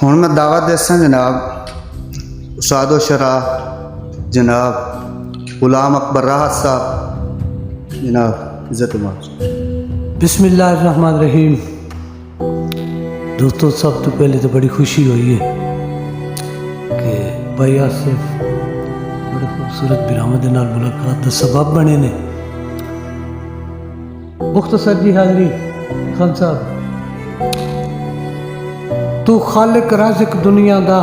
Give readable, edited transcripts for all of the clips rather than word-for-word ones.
हुण मैं दावत देसा जनाब उस्ताद शरा जनाब गुलाम अकबर राहत साहब जनाब इज़्ज़त बिस्मिल्लाहिर्रहमानिर्रहीम। दोस्तों, सब तो पहले तो बड़ी खुशी हुई है कि भाई आसिफ बड़े खूबसूरत बिरामद नाल मुलाकात का सबब बने ने। मुख्तसर जी हाज़री खान साहब, तू खालिक राज़िक दुनिया दा,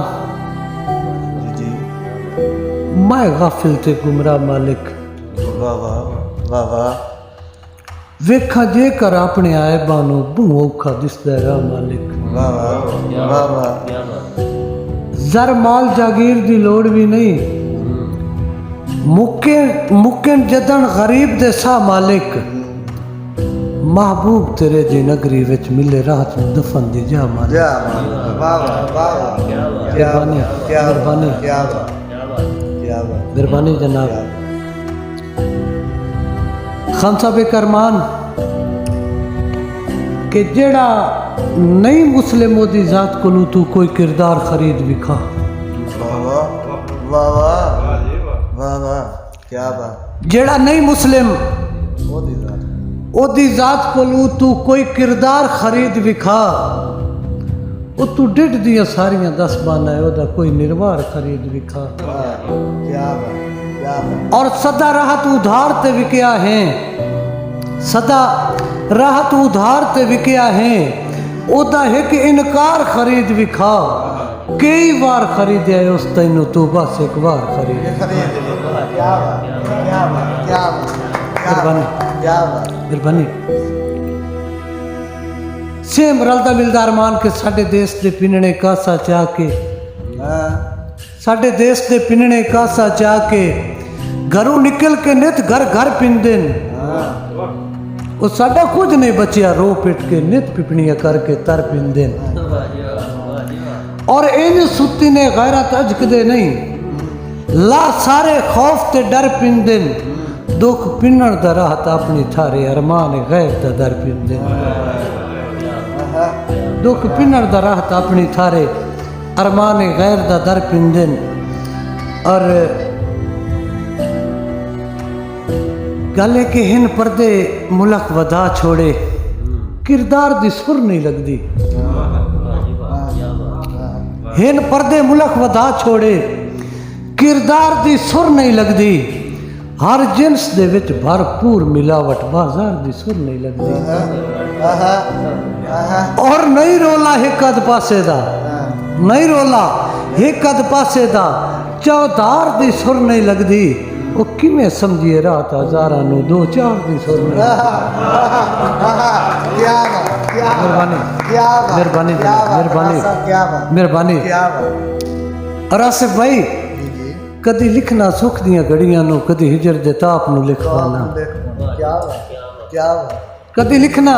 जी मैं गाफिल ते गुमराह मालिक। वाह वाह वाह वाह वेखा जेकर अपने आए बानो बू औखा दिसदा रहा मालिक। वाह वाह वाह वाह जर माल जागीर दी लोड़ भी नहीं, मुक्केन जदन गरीब दे सा मालिक। महबूब तेरे दी नगरी विच मिले रात में दफन दी जा मालिक। क्या वाह वाह वाह मेहरबानी क्या मेहरबानी क्या क्या मेहरबानी जनाब खान साहब एक अरमान कि जेड़ा नई मुस्लिमों दी जात को तू कोई किरदार खरीद विखा। वाह वाह वाह वाह क्या बात। जेड़ा नई मुस्लिम वो दी जात ओदी जात को तू कोई किरदार खरीद विखा। वो तू डिड दिया सारियां दस बाना है ओदा कोई निर्वार खरीद विखा। क्या बात और सदा राहत उधार ते विकया है, सदा राहत उधार ते विकया है। ओदा एक इनकार खरीद विखा। कई बार खरीदया है उस तैनू तू बस एक बार खरीद। क्या बात क्या बात क्या मेहरबानी क्या बात। मेहरबानी सेम रलदा मिलदा अरमान के साडे देश दे पिनने कासा चाह के, साडे देश दे पिनने कासा चाह के घरों निकल के नित घर घर पिंदे। वो साडा कुछ नहीं बचिया रो पिट के नित पिपणियां करके तर पिंदे। और इन सुती ने गैरत अजकदे नहीं, ला सारे खौफ ते डर पिंदे। दुख पिनण दा राहत अपनी थारे अरमान गैर दा दर पिंदे। दुख पिनण दा राहत अपनी थारे अरमान गैर दा दर पिंदे। और गल है कि हिन पर्दे मुलक वधा छोड़े किरदार दी सुर नहीं लगदी। हिन पर्दे मुलक वधा छोड़े किरदार दी सुर नहीं लगदी। हर जिन्स दे विच भरपूर मिलावट बाजार दी सुर नहीं लगदी। और नहीं रोला एक अध पासे दा, नहीं रोला एक अध पासे दा चौधार दी सुर नहीं लगदी। वो किमें समझिए रात हजारा नु दो चार दी सुर नहीं। मेहरबानी मेहरबानी मेहरबानी मेहरबानी। और आसिफ भाई, कदी लिखना सुख दियां घड़ियां नु, कदी हिजर दे ताप नु लिखवाना। कदी लिखना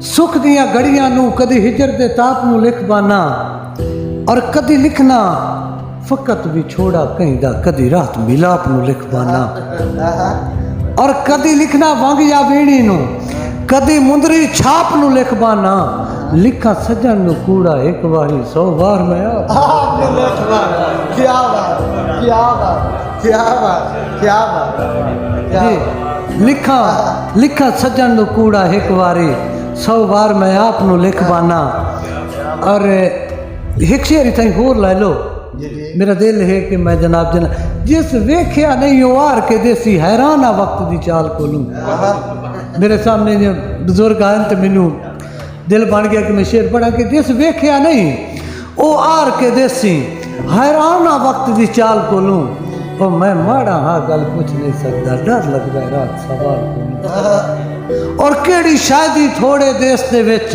सुख दियां घड़ियां नु, कदी हिजर दे ताप नु लिखवाना। और कदी लिखना फकत भी छोड़ा कहीं दा, कदी रात मिलाप नु लिखवाना। और कदी लिखना वंग या वीणी नु, कदी मुंदरी छाप नु लिखवाना। लिखा सजन नु कूड़ा एक बारी 100 बार मैं क्या बात क्या बात क्या बात क्या बात। लिखा लिखा सजन नु कूड़ा एक बारी 100 बार मैं आप नु लिखवाना। और एक शेर इतना होर ला लो। मेरा दिल है कि मैं जनाब जिस वेख्या नहीं वार के देसी हैरान आ वक्त दी चाल को लूं। मेरे सामने जो बुजुर्ग आए तो मैनू दिल बन गया कि मैं शेर पढ़ा कि जिस वेख्या नहीं वो आर के देसी हैरान आ वक्त दी चाल को लूं। और मैं माड़ा हाँ गल कुछ नहीं सकता, डर लगता है रात सवाल को। और केड़ी शादी थोड़े देश दे विच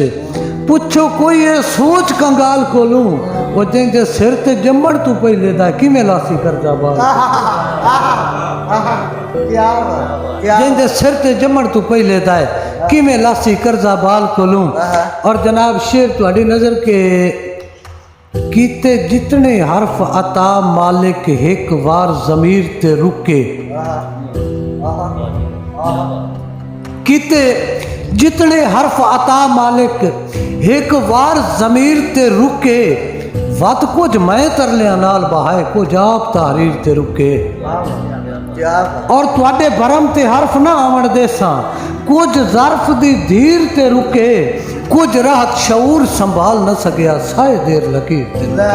पुछो कोई ये सोच कंगाल को लूं। वो जिंदे सिर ते जम्मण तू पहले दा किमें लासी करदा बाल। जिंदे सिर ते जम्मण तू पहले दा किमें लासी करदा बाल को लूं। और जनाब शेर तुहाडी नजर के कीते जितने हरफ अता मालिक एक बार जमीर ते रुके। कीते जितने हरफ अता मालिक एक बार जमीर ते रुके वत कुछ मैं तरलिया नाल बहाए कुछ आप तहरीर ते रुके और तुहाडे भरम ते हरफ ना आवन देसा कुछ ज़र्फ दी धीर ते रुके कुछ राहत शऊर संभाल न सकिया साए देर लकीर ते रुके।